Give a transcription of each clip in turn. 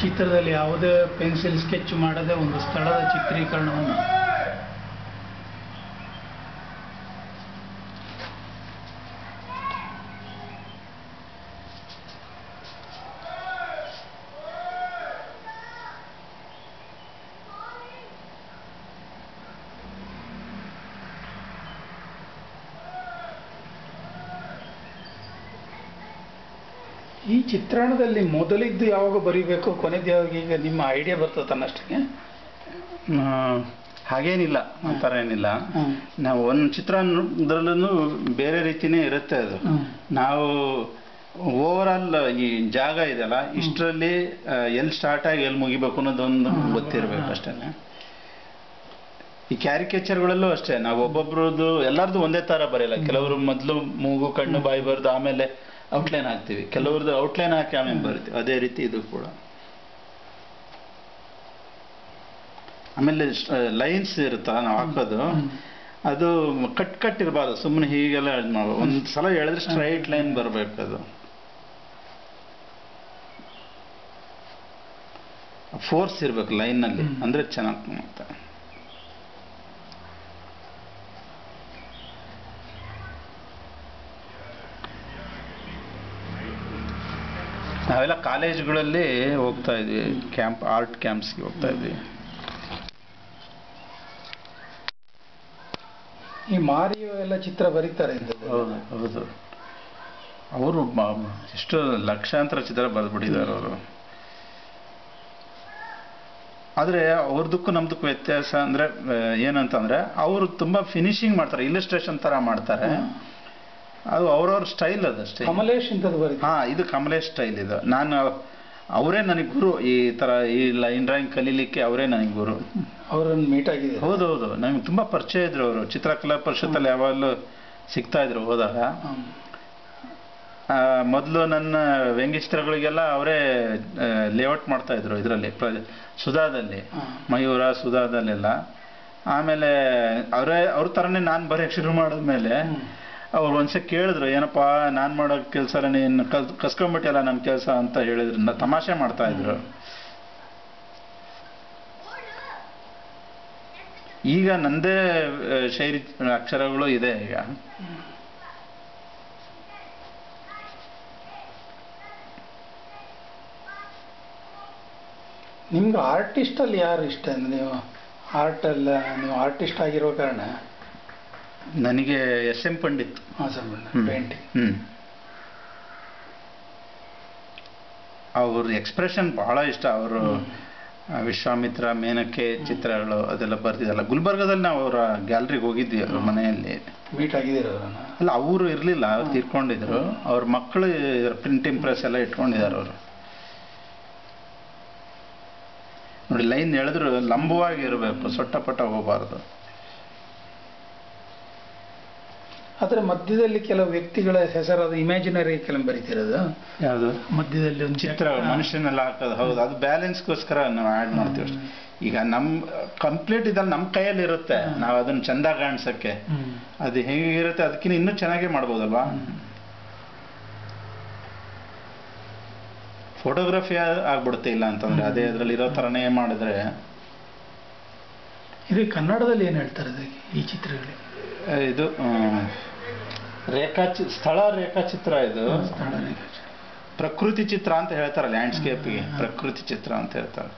ಚಿತ್ರದಲ್ಲಿ ಯಾವುದೇ pencil sketch ಮಾಡದೆ ಒಂದು ಸ್ಥಳದ ಚಿತ್ರೀಕರಣವನ್ನು ಈ ಚಿತ್ರಣದಲ್ಲಿ ಮೊದಲಿದ್ದು ಯಾವಾಗ ಬರೀಬೇಕು ಕೊನೆದ್ದು ಯಾವಾಗ ಈಗ ನಿಮ್ಮ ಐಡಿಯಾ ಬರ್ತದೆ ತನ್ನಷ್ಟಕ್ಕೆ? ಹಾಗೇನಿಲ್ಲ, ಒಂಥರ ಏನಿಲ್ಲ. ನಾವು ಒಂದು ಚಿತ್ರದಲ್ಲೂ ಬೇರೆ ರೀತಿನೇ ಇರುತ್ತೆ ಅದು. ನಾವು ಓವರ್ ಆಲ್ ಈ ಜಾಗ ಇದೆಯಲ್ಲ, ಇಷ್ಟರಲ್ಲಿ ಎಲ್ಲಿ ಸ್ಟಾರ್ಟ್ ಆಗಿ ಎಲ್ಲಿ ಮುಗಿಬೇಕು ಅನ್ನೋದೊಂದು ಗೊತ್ತಿರಬೇಕು ಅಷ್ಟೇ. ಈ ಕ್ಯಾರಿಕೇಚರ್ಗಳಲ್ಲೂ ಅಷ್ಟೇ, ನಾವು ಒಬ್ಬೊಬ್ರದ್ದು ಎಲ್ಲರದ್ದು ಒಂದೇ ಥರ ಬರೆಯಲ್ಲ. ಕೆಲವರು ಮೊದಲು ಮೂಗು ಕಣ್ಣು ಬಾಯಿ ಬರೆದು ಆಮೇಲೆ ಔಟ್ಲೈನ್ ಹಾಕ್ತೀವಿ, ಕೆಲವ್ರದ್ದು ಔಟ್ಲೈನ್ ಹಾಕಿ ಆಮೇಲೆ ಬರಿತೀವಿ. ಅದೇ ರೀತಿ ಇದು ಕೂಡ. ಆಮೇಲೆ ಲೈನ್ಸ್ ಇರುತ್ತಲ್ಲ ನಾವು ಹಾಕೋದು, ಅದು ಕಟ್ ಇರಬಾರ್ದು, ಸುಮ್ಮನೆ ಹೀಗೆಲ್ಲ ಒಂದು ಸಲ ಹೇಳಿದ್ರೆ ಸ್ಟ್ರೈಟ್ ಲೈನ್ ಬರಬೇಕು. ಅದು ಫೋರ್ಸ್ ಇರ್ಬೇಕು ಲೈನಲ್ಲಿ, ಅಂದ್ರೆ ಚೆನ್ನಾಗಿ ಕಾಣುತ್ತೆ. ನಾವೆಲ್ಲ ಕಾಲೇಜ್ಗಳಲ್ಲಿ ಹೋಗ್ತಾ ಇದ್ವಿ, ಆರ್ಟ್ ಕ್ಯಾಂಪ್ಸ್ಗೆ ಹೋಗ್ತಾ ಇದ್ವಿ. ಈ ಮಾರಿಯೋ ಎಲ್ಲ ಚಿತ್ರ ಬರೀತಾರೆ. ಹೌದು ಹೌದು, ಅವರು ಎಷ್ಟು ಲಕ್ಷಾಂತರ ಚಿತ್ರ ಬರೆದ್ಬಿಟ್ಟಿದ್ದಾರೆ ಅವರು. ಆದರೆ ಅವ್ರದಕ್ಕೂ ನಮ್ದಕ್ಕೂ ವ್ಯತ್ಯಾಸ ಅಂದರೆ ಏನಂತಂದರೆ, ಅವರು ತುಂಬ ಫಿನಿಶಿಂಗ್ ಮಾಡ್ತಾರೆ, ಇಲ್ಲಸ್ಟ್ರೇಷನ್ ಥರ ಮಾಡ್ತಾರೆ. ಅದು ಅವ್ರವ್ರ ಸ್ಟೈಲ್ ಅದಷ್ಟೇ. ಕಮಲೇಶ್ ಇಂಥದ್ದು ಬರೀ. ಇದು ಕಮಲೇಶ್ ಸ್ಟೈಲ್ ಇದು. ಅವರೇ ನನಗೆ ಗುರು. ಈ ಥರ ಈ ಲೈನ್ ಡ್ರಾಯಿಂಗ್ ಕಲೀಲಿಕ್ಕೆ ಅವರೇ ನನಗೆ ಗುರು. ಅವರನ್ನು ಮೀಟ್ ಆಗಿದೆ. ಹೌದೌದು, ನಮ್ಗೆ ತುಂಬ ಪರಿಚಯ ಇದ್ರು ಅವರು. ಚಿತ್ರಕಲಾ ಪರಿಷತ್ತಲ್ಲಿ ಯಾವಾಗಲೂ ಸಿಗ್ತಾ ಇದ್ರು ಹೋದಾಗ. ಮೊದಲು ನನ್ನ ವ್ಯಂಗ್ಯಚಿತ್ರಗಳಿಗೆಲ್ಲ ಅವರೇ ಲೇಔಟ್ ಮಾಡ್ತಾ ಇದ್ರು ಇದರಲ್ಲಿ, ಸುಧಾದಲ್ಲಿ, ಮಯೂರ ಸುಧಾದಲ್ಲೆಲ್ಲ. ಆಮೇಲೆ ಅವ್ರ ಥರನೇ ನಾನು ಬರೆಯೋಕ್ಕೆ ಶುರು ಮಾಡಿದ್ಮೇಲೆ ಅವ್ರು ಒಂದ್ಸಲ ಕೇಳಿದ್ರು, ಏನಪ್ಪ ನಾನು ಮಾಡೋ ಕೆಲಸ ನೀನು ಕಸ್ಕೊಂಡ್ಬಿಟ್ಟಿಲ್ಲ ನನ್ನ ಕೆಲಸ ಅಂತ ಹೇಳಿದ್ರು. ತಮಾಷೆ ಮಾಡ್ತಾ ಇದ್ರು. ಈಗ ನಂದೇ ಶೈಲಿ ಅಕ್ಷರಗಳು ಇದೆ ಈಗ. ನಿಮ್ಗೆ ಆರ್ಟಿಸ್ಟಲ್ಲಿ ಯಾರು ಇಷ್ಟ ಅಂದ್ರೆ, ನೀವು ನೀವು ಆರ್ಟಿಸ್ಟ್ ಆಗಿರೋ ಕಾರಣ? ನನಗೆ SM ಪಂಡಿತ್ ಪೇಂಟಿಂಗ್. ಅವ್ರ ಎಕ್ಸ್ಪ್ರೆಷನ್ ಬಹಳ ಇಷ್ಟ. ಅವರು ವಿಶ್ವಾಮಿತ್ರ, ಮೇನಕೆ ಚಿತ್ರಗಳು ಅದೆಲ್ಲ ಬರ್ತಿದ್ದಲ್ಲ. ಗುಲ್ಬರ್ಗದಲ್ಲಿ ನಾವು ಅವರ ಗ್ಯಾಲರಿಗೆ ಹೋಗಿದ್ವಿ, ಅವ್ರ ಮನೆಯಲ್ಲಿ ಮೀಟ್ ಆಗಿದ್ದೀರ? ಅಲ್ಲ, ಅವರು ಇರಲಿಲ್ಲ, ತೀರ್ಕೊಂಡಿದ್ರು. ಅವ್ರ ಮಕ್ಕಳು ಪ್ರಿಂಟಿಂಗ್ ಪ್ರೆಸ್ ಎಲ್ಲ ಇಟ್ಕೊಂಡಿದ್ದಾರೆ ಅವರು. ನೋಡಿ, ಲೈನ್ ಎಳೆದ್ರು ಲಂಬವಾಗಿ ಇರಬೇಕು, ಸೊಟ್ಟಪಟ್ಟ ಹೋಗಬಾರ್ದು. ಆದರೆ ಮಧ್ಯದಲ್ಲಿ ಕೆಲವು ವ್ಯಕ್ತಿಗಳ ಹೆಸರಾದ ಇಮ್ಯಾಜಿನರಿ ಕೆಲವು ಬರೀತಿರೋದು. ಯಾವುದು? ಮಧ್ಯದಲ್ಲಿ ಒಂದು ಚಿತ್ರ ಮನುಷ್ಯನೆಲ್ಲ ಹಾಕೋದು. ಹೌದು, ಅದು ಬ್ಯಾಲೆನ್ಸ್ಗೋಸ್ಕರ ನಾವು ಆ್ಯಡ್ ಮಾಡ್ತೀವಿ ಅಷ್ಟೇ. ಈಗ ಕಂಪ್ಲೀಟ್ ಇದ್ರಲ್ಲಿ ನಮ್ಮ ಕೈಯಲ್ಲಿ ಇರುತ್ತೆ, ನಾವು ಅದನ್ನ ಚಂದ ಕಾಣಿಸೋಕ್ಕೆ. ಅದು ಹೇಗಿರುತ್ತೆ ಅದಕ್ಕಿಂತ ಇನ್ನೂ ಚೆನ್ನಾಗೇ ಮಾಡ್ಬೋದಲ್ವಾ. ಫೋಟೋಗ್ರಫಿ ಆಗ್ಬಿಡುತ್ತೆ ಇಲ್ಲ ಅಂತಂದ್ರೆ, ಅದೇ ಅದರಲ್ಲಿ ಇರೋ ಥರನೇ ಮಾಡಿದ್ರೆ. ಇದು ಕನ್ನಡದಲ್ಲಿ ಏನು ಹೇಳ್ತಾರೆ ಈ ಚಿತ್ರಗಳಿಗೆ? ಇದು ಸ್ಥಳ ರೇಖಾಚಿತ್ರ. ಇದು ಪ್ರಕೃತಿ ಚಿತ್ರ ಅಂತ ಹೇಳ್ತಾರೆ, ಲ್ಯಾಂಡ್ಸ್ಕೇಪ್ಗೆ ಪ್ರಕೃತಿ ಚಿತ್ರ ಅಂತ ಹೇಳ್ತಾರೆ.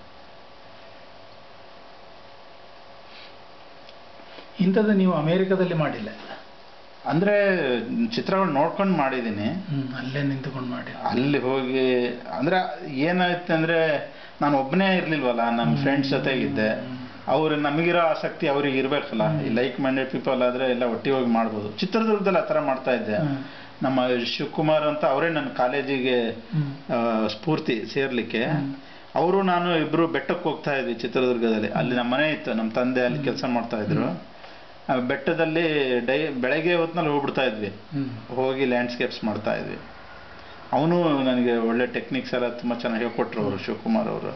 ಇಂಥದ್ದು ನೀವು ಅಮೆರಿಕದಲ್ಲಿ ಮಾಡಿಲ್ಲ? ಅಂದ್ರೆ ಚಿತ್ರಗಳು ನೋಡ್ಕೊಂಡು ಮಾಡಿದ್ದೀನಿ, ಅಲ್ಲೇ ನಿಂತ್ಕೊಂಡು ಮಾಡಿ. ಅಲ್ಲಿ ಹೋಗಿ ಅಂದ್ರೆ ಏನಾಯ್ತು ಅಂದ್ರೆ, ನಾನು ಒಬ್ಬನೇ ಇರ್ಲಿಲ್ವಲ್ಲ, ನಮ್ಮ ಫ್ರೆಂಡ್ಸ್ ಜೊತೆಗಿದ್ದೆ. ಅವ್ರು ನಮಗಿರೋ ಆಸಕ್ತಿ ಅವ್ರಿಗೆ ಇರ್ಬೇಕಲ್ಲ. ಈ ಲೈಕ್ ಮೈಂಡೆಡ್ ಪೀಪಲ್ ಆದ್ರೆ ಎಲ್ಲ ಒಟ್ಟಿಗೆ ಹೋಗಿ ಮಾಡ್ಬೋದು. ಚಿತ್ರದುರ್ಗದಲ್ಲಿ ಆ ಥರ ಮಾಡ್ತಾ ಇದ್ದೆ. ನಮ್ಮ ಶಿವಕುಮಾರ್ ಅಂತ ಅವರೇ ನನ್ನ ಕಾಲೇಜಿಗೆ ಸ್ಫೂರ್ತಿ ಸೇರ್ಲಿಕ್ಕೆ. ಅವರು ನಾನು ಇಬ್ರು ಬೆಟ್ಟಕ್ಕೆ ಹೋಗ್ತಾ ಇದ್ವಿ ಚಿತ್ರದುರ್ಗದಲ್ಲಿ. ಅಲ್ಲಿ ನಮ್ಮ ಮನೆ ಇತ್ತು, ನಮ್ಮ ತಂದೆ ಅಲ್ಲಿ ಕೆಲಸ ಮಾಡ್ತಾ ಇದ್ರು. ಬೆಟ್ಟದಲ್ಲಿ ಬೆಳಗ್ಗೆ ಹೊತ್ತಿನಲ್ಲಿ ಹೋಗ್ಬಿಡ್ತಾ ಇದ್ವಿ, ಹೋಗಿ ಲ್ಯಾಂಡ್ಸ್ಕೇಪ್ಸ್ ಮಾಡ್ತಾ ಇದ್ವಿ. ಅವನು ನನಗೆ ಒಳ್ಳೆ ಟೆಕ್ನಿಕ್ಸ್ ಎಲ್ಲ ತುಂಬ ಚೆನ್ನಾಗಿ ಹೇಳ್ಕೊಟ್ರು ಅವರು, ಶಿವಕುಮಾರ್ ಅವರು.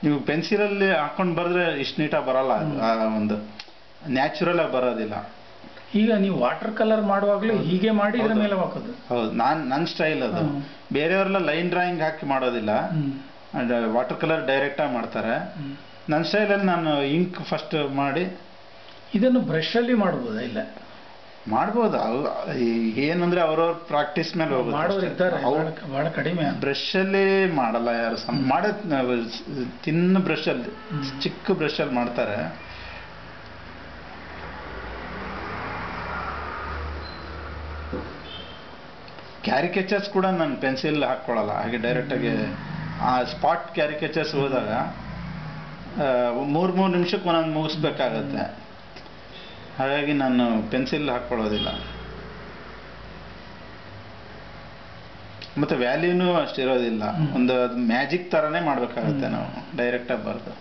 ನೀವು ಪೆನ್ಸಿಲಲ್ಲಿ ಹಾಕೊಂಡು ಬರೆದ್ರೆ ಇಷ್ಟು ನೀಟಾಗಿ ಬರಲ್ಲ, ಒಂದು ನ್ಯಾಚುರಲ್ ಆಗಿ ಬರೋದಿಲ್ಲ. ಈಗ ನೀವು ವಾಟರ್ ಕಲರ್ ಮಾಡುವಾಗಲೂ ಹೀಗೆ ಮಾಡಿ ಇದ್ರ ಮೇಲೆ ಹಾಕೋದು? ಹೌದು, ನನ್ನ ಸ್ಟೈಲ್ ಅದು. ಬೇರೆಯವರೆಲ್ಲ ಲೈನ್ ಡ್ರಾಯಿಂಗ್ ಹಾಕಿ ಮಾಡೋದಿಲ್ಲ, ವಾಟರ್ ಕಲರ್ ಡೈರೆಕ್ಟ್ ಆಗಿ ಮಾಡ್ತಾರೆ. ನನ್ನ ಸ್ಟೈಲಲ್ಲಿ ನಾನು ಇಂಕ್ ಫಸ್ಟ್ ಮಾಡಿ. ಇದನ್ನು ಬ್ರಷ್ ಅಲ್ಲಿ ಮಾಡ್ಬೋದಾ? ಇಲ್ಲ, ಮಾಡ್ಬೋದು. ಏನಂದ್ರೆ ಅವ್ರವ್ರ ಪ್ರಾಕ್ಟೀಸ್ ಮೇಲೆ ಹೋಗುತ್ತೆ, ಬಹಳ ಕಡಿಮೆ. ಬ್ರಷ್ ಅಲ್ಲಿ ಮಾಡಲ್ಲ ಯಾರು, ತಿನ್ನ ಬ್ರಷ್ ಅಲ್ಲಿ, ಚಿಕ್ಕ ಬ್ರಷ್ ಅಲ್ಲಿ ಮಾಡ್ತಾರೆ. ಕ್ಯಾರಿಕೇಚರ್ಸ್ ಕೂಡ ನಾನು ಪೆನ್ಸಿಲ್ ಹಾಕ್ಕೊಳ್ಳಲ್ಲ, ಹಾಗೆ ಡೈರೆಕ್ಟಾಗಿ ಆ ಸ್ಪಾಟ್ ಕ್ಯಾರಿಕೇಚರ್ಸ್ ಹೋದಾಗ 3 ನಿಮಿಷಕ್ಕೆ ಒಂದೊಂದು ಮುಗಿಸ್ಬೇಕಾಗತ್ತೆ. ಹಾಗಾಗಿ ನಾನು ಪೆನ್ಸಿಲ್ ಹಾಕ್ಕೊಳ್ಳೋದಿಲ್ಲ. ಮತ್ತು ವ್ಯಾಲ್ಯೂನೂ ಅಷ್ಟಿರೋದಿಲ್ಲ, ಒಂದು ಮ್ಯಾಜಿಕ್ ಥರನೇ ಮಾಡಬೇಕಾಗತ್ತೆ ನಾವು, ಡೈರೆಕ್ಟಾಗಿ ಬರೆದು.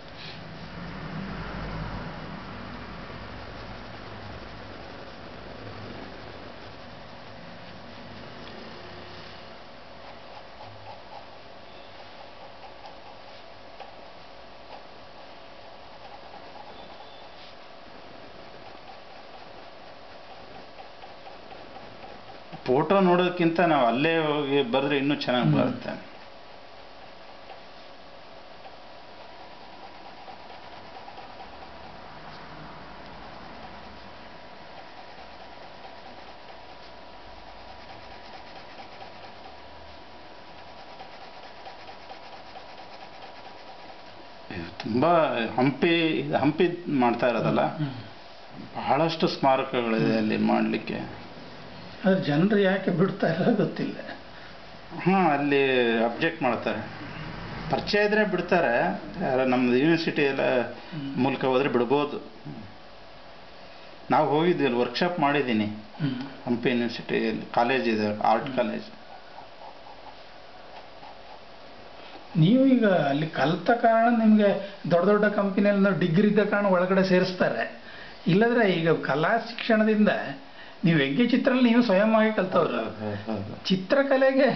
ಫೋಟೋ ನೋಡೋದಕ್ಕಿಂತ ನಾವು ಅಲ್ಲೇ ಹೋಗಿ ಬರೆದ್ರೆ ಇನ್ನೂ ಚೆನ್ನಾಗಿ ಬರುತ್ತೆ. ತುಂಬಾ ಹಂಪಿ ಮಾಡ್ತಾ ಇರೋದಲ್ಲ, ಬಹಳಷ್ಟು ಸ್ಮಾರಕಗಳಿದೆ ಅಲ್ಲಿ ಮಾಡಲಿಕ್ಕೆ. ಆದ್ರೆ ಜನರು ಯಾಕೆ ಬಿಡ್ತಾ ಇರೋ ಗೊತ್ತಿಲ್ಲ. ಅಲ್ಲಿ ಅಬ್ಜೆಕ್ಟ್ ಮಾಡ್ತಾರೆ, ಪರಿಚಯ ಇದ್ರೆ ಬಿಡ್ತಾರೆ. ನಮ್ದು ಯೂನಿವರ್ಸಿಟಿ ಎಲ್ಲ ಮೂಲಕ ಹೋದ್ರೆ ಬಿಡ್ಬೋದು. ನಾವು ಹೋಗಿದ್ವಿ, ಅಲ್ಲಿ ವರ್ಕ್ಶಾಪ್ ಮಾಡಿದ್ದೀನಿ ಹಂಪಿ ಯೂನಿವರ್ಸಿಟಿಯಲ್ಲಿ. ಕಾಲೇಜ್ ಇದೆ, ಆರ್ಟ್ ಕಾಲೇಜ್. ನೀವು ಈಗ ಅಲ್ಲಿ ಕಲ್ತ ಕಾರಣ ನಿಮಗೆ ದೊಡ್ಡ ದೊಡ್ಡ ಕಂಪನಿಯಲ್ಲಿ ಡಿಗ್ರಿ ಇದ್ದ ಕಾರಣ ಒಳಗಡೆ ಸೇರಿಸ್ತಾರೆ. ಇಲ್ಲದ್ರೆ ಈಗ ಕಲಾ ಶಿಕ್ಷಣದಿಂದ ನೀವು ಹೆಗ್ಗೆ ಚಿತ್ರದಲ್ಲಿ ನೀವು ಸ್ವಯಂವಾಗಿ ಕಲ್ತವ್ರು. ಚಿತ್ರಕಲೆಗೆ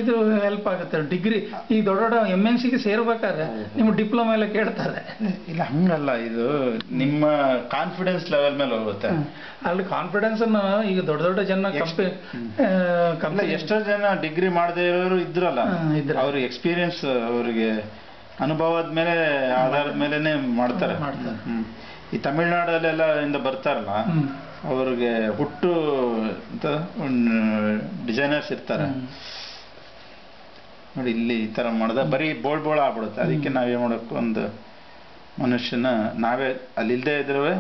ಇದು ಹೆಲ್ಪ್ ಆಗುತ್ತೆ. ಡಿಗ್ರಿ ಈ ದೊಡ್ಡ ದೊಡ್ಡ MNCಗೆ ಸೇರ್ಬೇಕಾದ್ರೆ ನಿಮ್ಮ ಡಿಪ್ಲೊಮಾ ಎಲ್ಲ ಕೇಳ್ತಾರೆ. ಇಲ್ಲ, ಹಂಗಲ್ಲ, ಇದು ನಿಮ್ಮ ಕಾನ್ಫಿಡೆನ್ಸ್ ಲೆವೆಲ್ ಮೇಲೆ ಹೋಗುತ್ತೆ. ಅಲ್ಲಿ ಕಾನ್ಫಿಡೆನ್ಸ್ ಅನ್ನು ಈಗ ದೊಡ್ಡ ದೊಡ್ಡ ಜನ ಕಂಪ್ನಿ ಎಷ್ಟೋ ಜನ ಡಿಗ್ರಿ ಮಾಡದೇ ಇರೋರು ಇದ್ರಲ್ಲ, ಅವ್ರಿಗೆ ಎಕ್ಸ್ಪೀರಿಯನ್ಸ್, ಅವರಿಗೆ ಅನುಭವದ ಮೇಲೆ ಆಧಾರದ ಮೇಲೆನೆ ಮಾಡ್ತಾರೆ. ಈ ತಮಿಳ್ನಾಡಲ್ಲೆಲ್ಲ ಇಂದ ಬರ್ತಾರಲ್ಲ, ಅವ್ರಿಗೆ ಹುಟ್ಟು ಡಿಸೈನರ್ಸ್ ಇರ್ತಾರೆ ನೋಡಿ. ಇಲ್ಲಿ ಈ ತರ ಮಾಡಿದ ಬರೀ ಬೋಳ್ ಆಗ್ಬಿಡುತ್ತೆ. ಅದಕ್ಕೆ ನಾವೇನ್ ಮಾಡಬೇಕು, ಒಂದು ಮನುಷ್ಯನ ನಾವೇ ಅಲ್ಲಿ ಇಲ್ದೇ ಇದ್ರೆ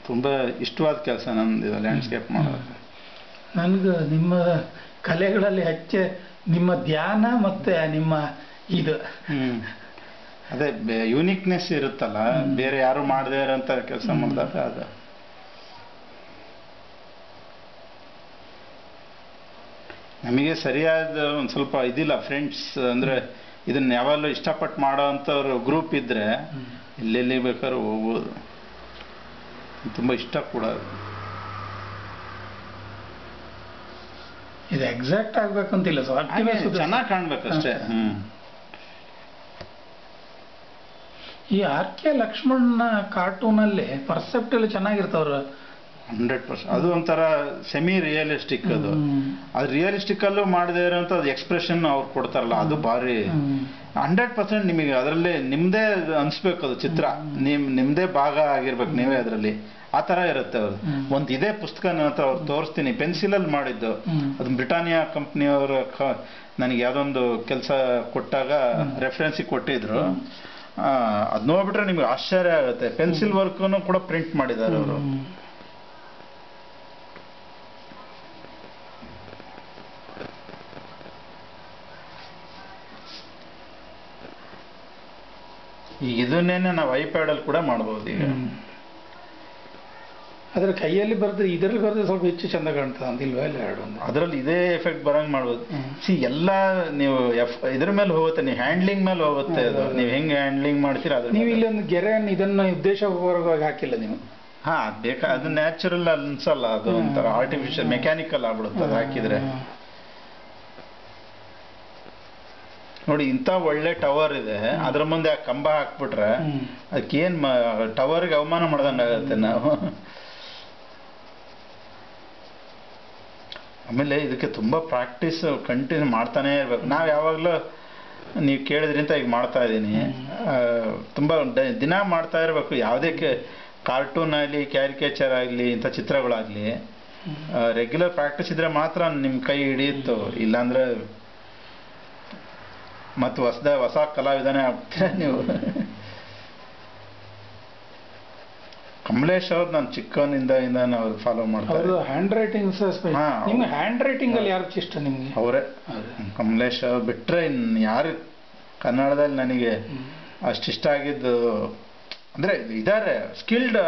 ತುಂಬ ಇಷ್ಟವಾದ ಕೆಲಸ ನಮ್ದು ಲ್ಯಾಂಡ್ಸ್ಕೇಪ್ ಮಾಡೋದು. ನನಗೆ ನಿಮ್ಮ ಕಲೆಗಳಲ್ಲಿ ಹೆಚ್ಚು ನಿಮ್ಮ ಧ್ಯಾನ ಮತ್ತೆ ನಿಮ್ಮ ಇದು ಅದೇ ಯೂನಿಕ್ನೆಸ್ ಇರುತ್ತಲ್ಲ, ಬೇರೆ ಯಾರು ಮಾಡದೇ ಇರೋಂಥ ಕೆಲಸ ಮಾಡಿದಾಗ ಅದು. ನಮಗೆ ಸರಿಯಾದ ಒಂದು ಸ್ವಲ್ಪ ಇದಿಲ್ಲ ಫ್ರೆಂಡ್ಸ್, ಅಂದ್ರೆ ಇದನ್ನ ಯಾವಾಗಲೂ ಇಷ್ಟಪಟ್ಟು ಮಾಡೋ ಅಂಥವ್ರು ಗ್ರೂಪ್ ಇದ್ರೆ ಎಲ್ಲೆಲ್ಲಿ ಬೇಕಾದ್ರೂ ಹೋಗ್ಬೋದು. ತುಂಬ ಇಷ್ಟ ಕೂಡ. ಇದು ಎಕ್ಸಾಕ್ಟ್ ಆಗ್ಬೇಕಂತಿಲ್ಲ, ಚೆನ್ನಾಗಿ ಕಾಣ್ಬೇಕಷ್ಟೇ. ಈ RK ಲಕ್ಷ್ಮಣ ಕಾರ್ಟೂನಲ್ಲಿ ಪರ್ಸೆಪ್ಟ್ ಎಲ್ಲ ಚೆನ್ನಾಗಿರ್ತಾವ್ರ. 100%. ಅದು ಒಂಥರ ಸೆಮಿ ರಿಯಲಿಸ್ಟಿಕ್. ಅದು ರಿಯಲಿಸ್ಟಿಕ್ ಅಲ್ಲೂ ಮಾಡದೇ ಇರೋಂಥ ಎಕ್ಸ್ಪ್ರೆಷನ್ ಅವ್ರು ಕೊಡ್ತಾರಲ್ಲ, ಅದು ಭಾರಿ 100% ನಿಮಗೆ ಅದರಲ್ಲೇ ನಿಮ್ದೇ ಅನ್ಸ್ಬೇಕು. ಅದು ಚಿತ್ರ ನಿಮ್ದೇ ಭಾಗ ಆಗಿರ್ಬೇಕು, ನೀವೇ ಅದರಲ್ಲಿ. ಆ ತರ ಇರುತ್ತೆ ಅವ್ರು. ಒಂದು ಇದೇ ಪುಸ್ತಕ ಅವ್ರು ತೋರಿಸ್ತೀನಿ, ಪೆನ್ಸಿಲಲ್ಲಿ ಮಾಡಿದ್ದು. ಅದು ಬ್ರಿಟಾನಿಯಾ ಕಂಪ್ನಿಯವ್ರ ನನಗೆ ಯಾವುದೊಂದು ಕೆಲಸ ಕೊಟ್ಟಾಗ ರೆಫರೆನ್ಸಿಗೆ ಕೊಟ್ಟಿದ್ರು. ಅದು ನೋಡ್ಬಿಟ್ರೆ ನಿಮ್ಗೆ ಆಶ್ಚರ್ಯ ಆಗುತ್ತೆ. ಪೆನ್ಸಿಲ್ ವರ್ಕ್ನು ಕೂಡ ಪ್ರಿಂಟ್ ಮಾಡಿದ್ದಾರೆ ಅವರು. ಈಗ ಇದನ್ನೇನೆ ನಾವು ಐಪ್ಯಾಡಲ್ಲಿ ಕೂಡ ಮಾಡ್ಬೋದು. ಈಗ ಅದ್ರ ಕೈಯಲ್ಲಿ ಬರೆದ್ರೆ ಇದರಲ್ಲಿ ಬರೆದ್ರೆ ಸ್ವಲ್ಪ ಹೆಚ್ಚು ಚಂದ ಕಾಣ್ತದೆ ಅಂತಿಲ್ವಾ? ಇಲ್ಲ, ಅದರಲ್ಲಿ ಇದೇ ಎಫೆಕ್ಟ್ ಬರಂಗ್ ಮಾಡ್ಬೋದು. ಎಲ್ಲ ನೀವು ಇದ್ರ ಮೇಲೆ ಹೋಗುತ್ತೆ, ನೀವು ಹ್ಯಾಂಡ್ಲಿಂಗ್ ಮೇಲೆ ಹೋಗುತ್ತೆ. ಅದು ನೀವು ಹೆಂಗೆ ಹ್ಯಾಂಡ್ಲಿಂಗ್ ಮಾಡ್ತೀರಾ. ಅದ್ರ ನೀವು ಇಲ್ಲಿ ಒಂದು ಗೆರೆಯನ್ನು ಇದನ್ನ ಉದ್ದೇಶಪೂರ್ವಕವಾಗಿ ಹಾಕಿಲ್ಲ ನೀವು. ಹಾ ಅದು ನ್ಯಾಚುರಲ್ ಅನ್ಸಲ್ಲ, ಅದು ಒಂಥರ ಆರ್ಟಿಫಿಷಿಯಲ್ ಮೆಕ್ಯಾನಿಕಲ್ ಆಗ್ಬಿಡುತ್ತೆ ಅದು ಹಾಕಿದ್ರೆ. ನೋಡಿ ಇಂಥ ಒಳ್ಳೆ ಟವರ್ ಇದೆ, ಅದ್ರ ಮುಂದೆ ಆ ಕಂಬ ಹಾಕ್ಬಿಟ್ರೆ ಅದಕ್ಕೇನ್ ಟವರ್ಗೆ ಅವಮಾನ ಮಾಡ್ದಂಗೆ ಆಗುತ್ತೆ ನಾವು. ಆಮೇಲೆ ಇದಕ್ಕೆ ತುಂಬಾ ಪ್ರಾಕ್ಟೀಸ್ ಕಂಟಿನ್ಯೂ ಮಾಡ್ತಾನೆ ಇರ್ಬೇಕು. ನಾವು ಯಾವಾಗಲೂ ನೀವು ಕೇಳಿದ್ರಿಂತ ಈಗ ಮಾಡ್ತಾ ಇದ್ದೀನಿ, ತುಂಬಾ ದಿನ ಮಾಡ್ತಾ ಇರಬೇಕು. ಯಾವುದೇ ಕಾರ್ಟೂನ್ ಆಗಲಿ, ಕ್ಯಾರಿಕೇಚರ್ ಆಗಲಿ, ಇಂಥ ಚಿತ್ರಗಳಾಗಲಿ ರೆಗ್ಯುಲರ್ ಪ್ರಾಕ್ಟೀಸ್ ಇದ್ರೆ ಮಾತ್ರ ನಿಮ್ಮ ಕೈ ಹಿಡಿಯುತ್ತೋ, ಇಲ್ಲಾಂದ್ರೆ ಮತ್ತು ಹೊಸ ಕಲಾವಿದನೇ ಆಗ್ತೀರ ನೀವು. ಕಮಲೇಶ್ ಅವ್ರು ನಾನು ಚಿಕ್ಕವನಿಂದ ಅವ್ರು ಫಾಲೋ ಮಾಡ್ತಾರೆ. ಹ್ಯಾಂಡ್ ರೈಟಿಂಗ್ ನಿಮ್ಗೆ ಹ್ಯಾಂಡ್ ರೈಟಿಂಗ್ ಅಲ್ಲಿ ಯಾರು ಇಷ್ಟ ನಿಮ್ಗೆ? ಅವರೇ ಕಮಲೇಶ್ ಅವ್ರು ಬಿಟ್ರೆ ಇನ್ನು ಯಾರು ಕನ್ನಡದಲ್ಲಿ ನನಗೆ ಅಷ್ಟಿಷ್ಟ ಆಗಿದ್ದು ಅಂದ್ರೆ ಇದಾರೆ, ಸ್ಕಿಲ್ಡ್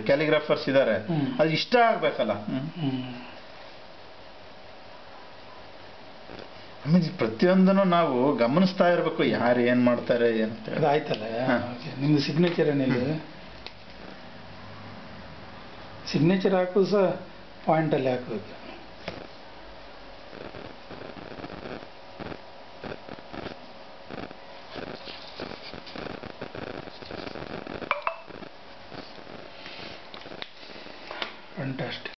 ಕ್ಯಾಲಿಗ್ರಾಫರ್ಸ್ ಇದಾರೆ, ಅದು ಇಷ್ಟ ಆಗ್ಬೇಕಲ್ಲ. ಆಮೇಲೆ ಪ್ರತಿಯೊಂದನ್ನು ನಾವು ಗಮನಿಸ್ತಾ ಇರ್ಬೇಕು, ಯಾರು ಏನ್ ಮಾಡ್ತಾರೆ ಏನಂತ. ಆಯ್ತಲ್ಲ ನಿಮ್ದು ಸಿಗ್ನೇಚರ್ ಏನಿಲ್ಲ, ಸಿಗ್ನೇಚರ್ ಹಾಕೋದು ಸಹ ಪಾಯಿಂಟ್ ಅಲ್ಲಿ ಹಾಕಬೇಕು. ಫ್ಯಾಂಟಾಸ್ಟಿಕ್.